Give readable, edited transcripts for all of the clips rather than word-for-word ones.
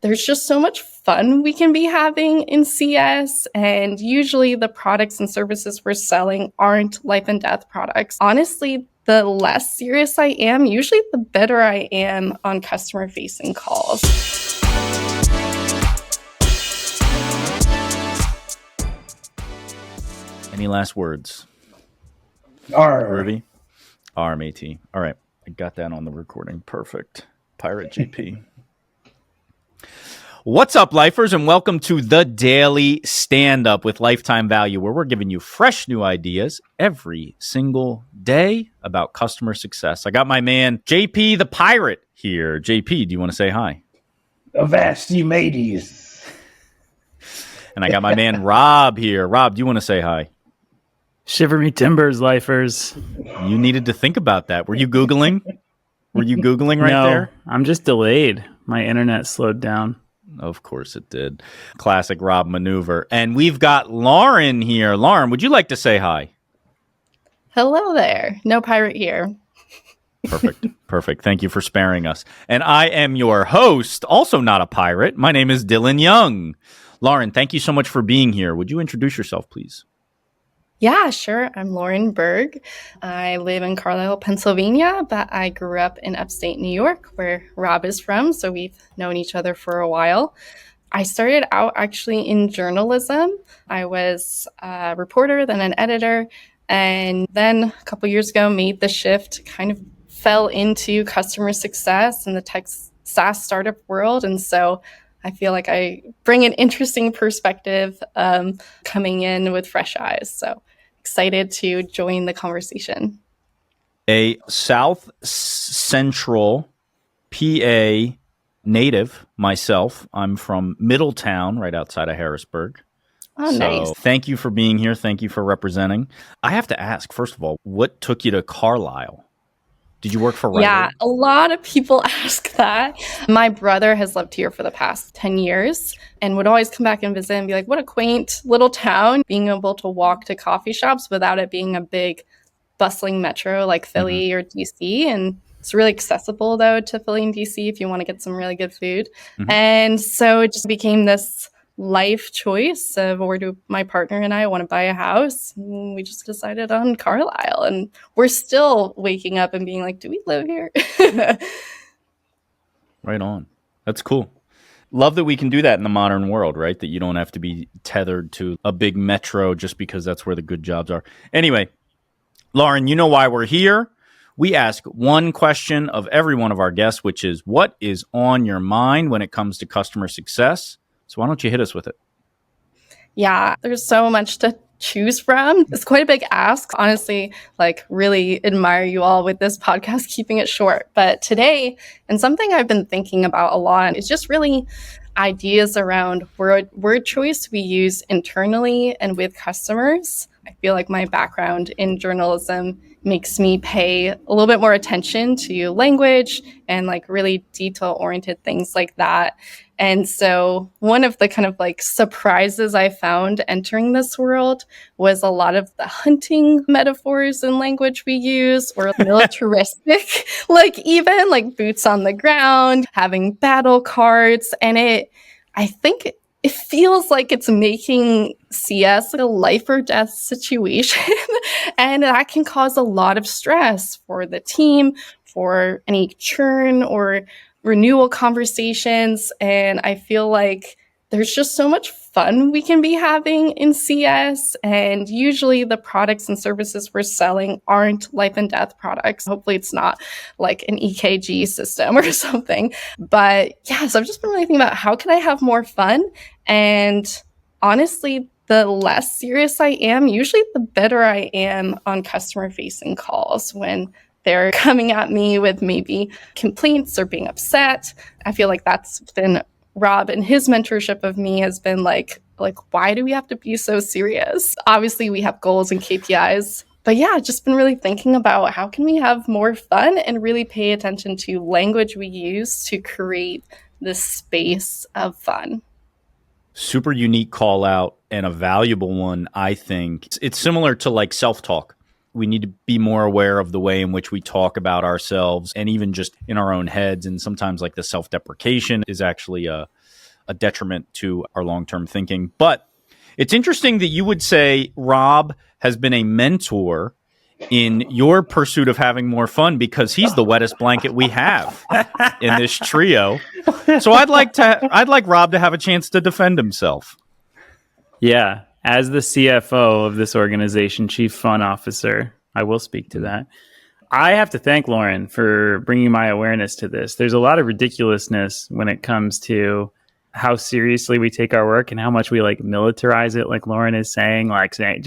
there's just so much fun we can be having in CS. And usually the products and services we're selling aren't life and death products. Honestly, the less serious I am, usually the better I am on customer facing calls. Any last words? Ruby? R, matey. All right. I got that on the recording. Perfect. Pirate JP. What's up, lifers, and welcome to the Daily Standup with lifetime value, where we're giving you fresh new ideas every single day about customer success. I got my man, JP the Pirate here. JP, do you want to say hi? Avast ye mateys. And I got my man, Rob here. Rob, do you want to say hi? Shiver me timbers, lifers. You needed to think about that. Were you Googling? Right no, there? I'm just delayed. My internet slowed down. Of course it did. Classic Rob maneuver. And we've got Lauren here. Lauren, would you like to say hi? Hello there. No pirate here. Perfect. Thank you for sparing us. And I am your host, also not a pirate. My name is Dylan Young. Lauren, thank you so much for being here. Would you introduce yourself, please? Yeah, sure. I'm Lauren Berg. I live in Carlisle, Pennsylvania, but I grew up in upstate New York, where Rob is from, so we've known each other for a while. I started out actually in journalism. I was a reporter, then an editor, and then a couple years ago made the shift, kind of fell into customer success in the tech SaaS startup world, and so I feel like I bring an interesting perspective coming in with fresh eyes. So excited to join the conversation. A South Central PA native myself. I'm from Middletown, right outside of Harrisburg. Oh, nice. Thank you for being here. Thank you for representing. I have to ask, first of all, what took you to Carlisle? Did you work for Ryder? Yeah, a lot of people ask that. My brother has lived here for the past 10 years and would always come back and visit and be like, what a quaint little town. Being able to walk to coffee shops without it being a big bustling metro like Philly or DC. And it's really accessible, though, to Philly and DC if you want to get some really good food. And so it just became this life choice of where do my partner and I want to buy a house. And we just decided on Carlisle, and we're still waking up and being like, do we live here? Right on. That's cool. Love that we can do that in the modern world, right? That you don't have to be tethered to a big metro just because that's where the good jobs are. Anyway, Lauren, you know why we're here. We ask one question of every one of our guests, which is, what is on your mind when it comes to customer success? So why don't you hit us with it? Yeah, there's so much to choose from. It's quite a big ask. Honestly, really admire you all with this podcast, keeping it short. But today, and something I've been thinking about a lot, is just really ideas around word choice we use internally and with customers. I feel like my background in journalism makes me pay a little bit more attention to language and really detail-oriented things like that. And so one of the kind of surprises I found entering this world was a lot of the hunting metaphors and language we use were militaristic, even boots on the ground, having battle cards. And I think it feels like it's making CS a life or death situation. And that can cause a lot of stress for the team, for any churn or renewal conversations. And I feel like there's just so much fun we can be having in CS. And usually the products and services we're selling aren't life and death products. Hopefully it's not like an EKG system or something. But yeah, so I've just been really thinking about how can I have more fun? And honestly, the less serious I am, usually the better I am on customer facing calls when they're coming at me with maybe complaints or being upset. I feel like that's been Rob, and his mentorship of me has been like, why do we have to be so serious? Obviously, we have goals and KPIs. But yeah, just been really thinking about how can we have more fun and really pay attention to language we use to create this space of fun. Super unique call out and a valuable one, I think. It's similar to self-talk. We need to be more aware of the way in which we talk about ourselves and even just in our own heads. And sometimes the self-deprecation is actually a detriment to our long-term thinking. But it's interesting that you would say Rob has been a mentor in your pursuit of having more fun, because he's the wettest blanket we have in this trio. So I'd like Rob to have a chance to defend himself. Yeah. As the CFO of this organization, Chief Fun Officer, I will speak to that. I have to thank Lauren for bringing my awareness to this. There's a lot of ridiculousness when it comes to how seriously we take our work and how much we like militarize it, like Lauren is saying,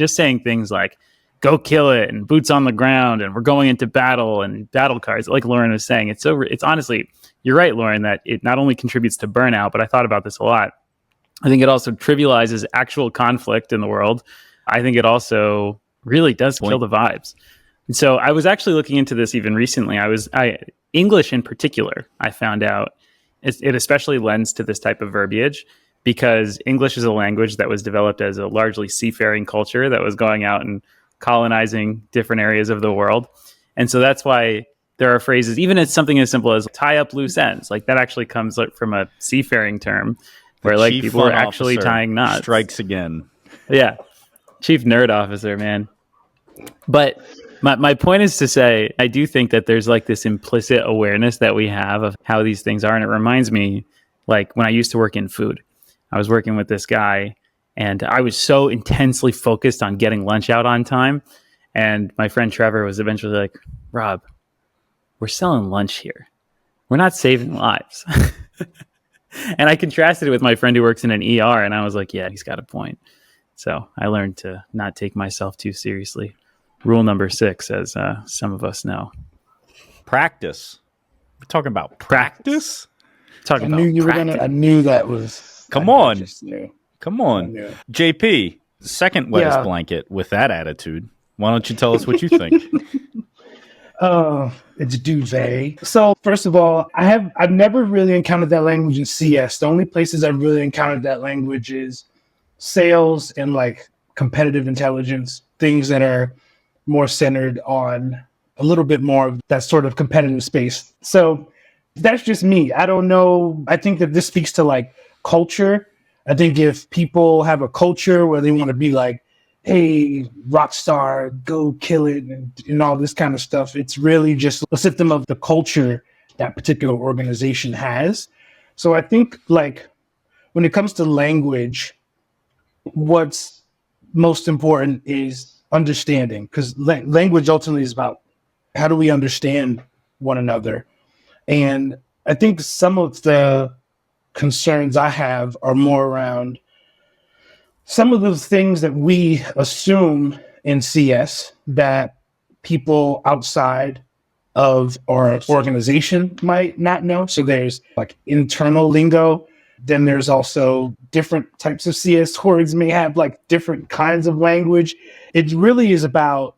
saying things like, go kill it, and boots on the ground, and we're going into battle, and battle cards, like Lauren was saying. It's honestly, you're right, Lauren, that it not only contributes to burnout, but I thought about this a lot. I think it also trivializes actual conflict in the world. I think it also really does kill the vibes. And so I was actually looking into this even recently. English in particular, I found out it especially lends to this type of verbiage, because English is a language that was developed as a largely seafaring culture that was going out and colonizing different areas of the world. And so that's why there are phrases, even as something as simple as tie up loose ends, like that actually comes from a seafaring term where like people are actually tying knots. Strikes again. Yeah. Chief nerd officer, man. But my point is to say, I do think that there's like this implicit awareness that we have of how these things are. And it reminds me, like when I used to work in food, I was working with this guy, and I was so intensely focused on getting lunch out on time. And my friend Trevor was eventually like, Rob, we're selling lunch here. We're not saving lives. And I contrasted it with my friend who works in an ER, and I was like, yeah, he's got a point. So I learned to not take myself too seriously. Rule number 6, as some of us know. Practice. We're talking about practice? I knew that was... Come on. Just knew. Come on. JP, second wettest blanket with that attitude. Why don't you tell us what you think? It's duvet. So first of all, I've never really encountered that language in CS. The only places I've really encountered that language is sales and like competitive intelligence, things that are more centered on a little bit more of that sort of competitive space. So that's just me. I don't know. I think that this speaks to like culture. I think if people have a culture where they want to be like, hey, rock star, go kill it, and all this kind of stuff, it's really just a symptom of the culture that particular organization has. So I think like when it comes to language, what's most important is understanding, because language ultimately is about how do we understand one another. And I think some of the concerns I have are more around some of those things that we assume in CS that people outside of our organization might not know. So there's like internal lingo. Then there's also different types of CS orgs may have like different kinds of language. It really is about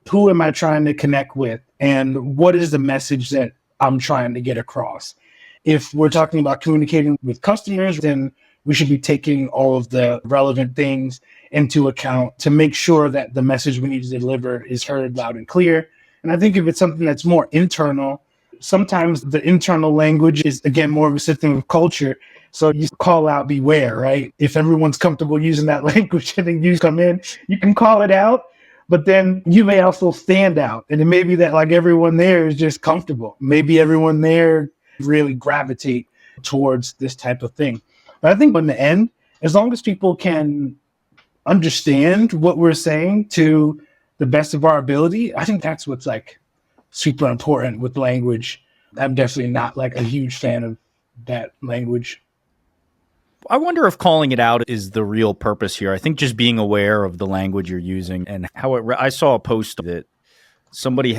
who am I trying to connect with and what is the message that I'm trying to get across. If we're talking about communicating with customers, then we should be taking all of the relevant things into account to make sure that the message we need to deliver is heard loud and clear. And I think if it's something that's more internal, sometimes the internal language is, again, more of a system of culture. So you call out beware, right? If everyone's comfortable using that language and then you come in, you can call it out, but then you may also stand out. And it may be that like everyone there is just comfortable. Maybe everyone there really gravitate towards this type of thing. But I think in the end, as long as people can understand what we're saying to the best of our ability, I think that's what's like super important with language. I'm definitely not like a huge fan of that language. I wonder if calling it out is the real purpose here. I think just being aware of the language you're using and how I saw a post that somebody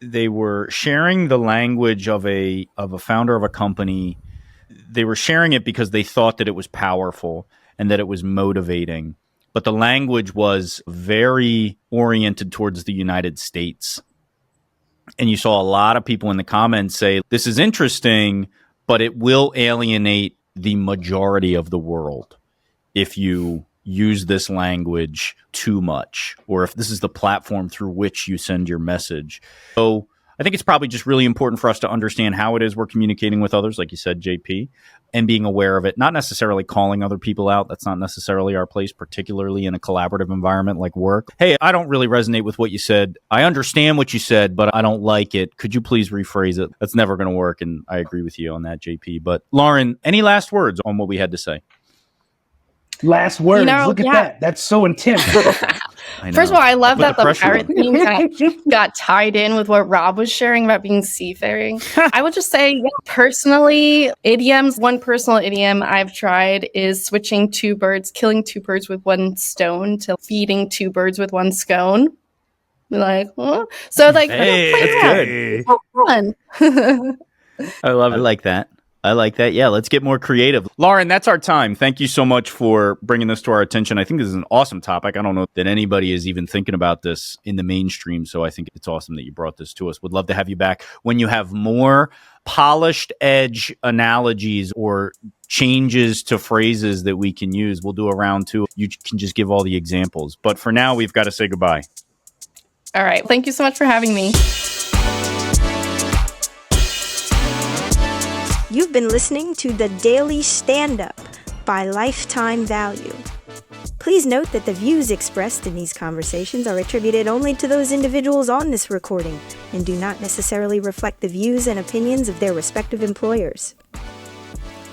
they were sharing the language of a founder of a company. They were sharing it because they thought that it was powerful and that it was motivating. But the language was very oriented towards the United States. And you saw a lot of people in the comments say, this is interesting, but it will alienate the majority of the world if you use this language too much, or if this is the platform through which you send your message. So I think it's probably just really important for us to understand how it is we're communicating with others, like you said, JP, and being aware of it, not necessarily calling other people out. That's not necessarily our place, particularly in a collaborative environment like work. Hey, I don't really resonate with what you said. I understand what you said, but I don't like it. Could you please rephrase it? That's never going to work. And I agree with you on that, JP. But Lauren, any last words on what we had to say? Last words. Look at that. That's so intense. First of all, I love that the pirate theme got tied in with what Rob was sharing about being seafaring. I would just say, personally, idioms, one personal idiom I've tried is switching killing two birds with one stone to feeding two birds with one scone. Like, huh? So like, hey, that's fun. I love it. I like that. Yeah, let's get more creative. Lauren, that's our time. Thank you so much for bringing this to our attention. I think this is an awesome topic. I don't know that anybody is even thinking about this in the mainstream, so I think it's awesome that you brought this to us. Would love to have you back when you have more polished edge analogies or changes to phrases that we can use. We'll do a round two. You can just give all the examples. But for now, we've got to say goodbye. All right. Thank you so much for having me. You've been listening to the Daily Standup by Lifetime Value. Please note that the views expressed in these conversations are attributed only to those individuals on this recording and do not necessarily reflect the views and opinions of their respective employers.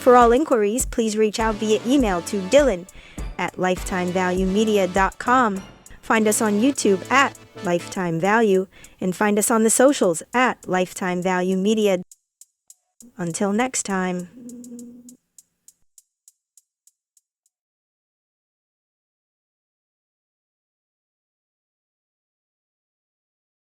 For all inquiries, please reach out via email to dylan@lifetimevaluemedia.com. Find us on YouTube @Lifetime Value and find us on the socials @Lifetime Value Media. Until next time.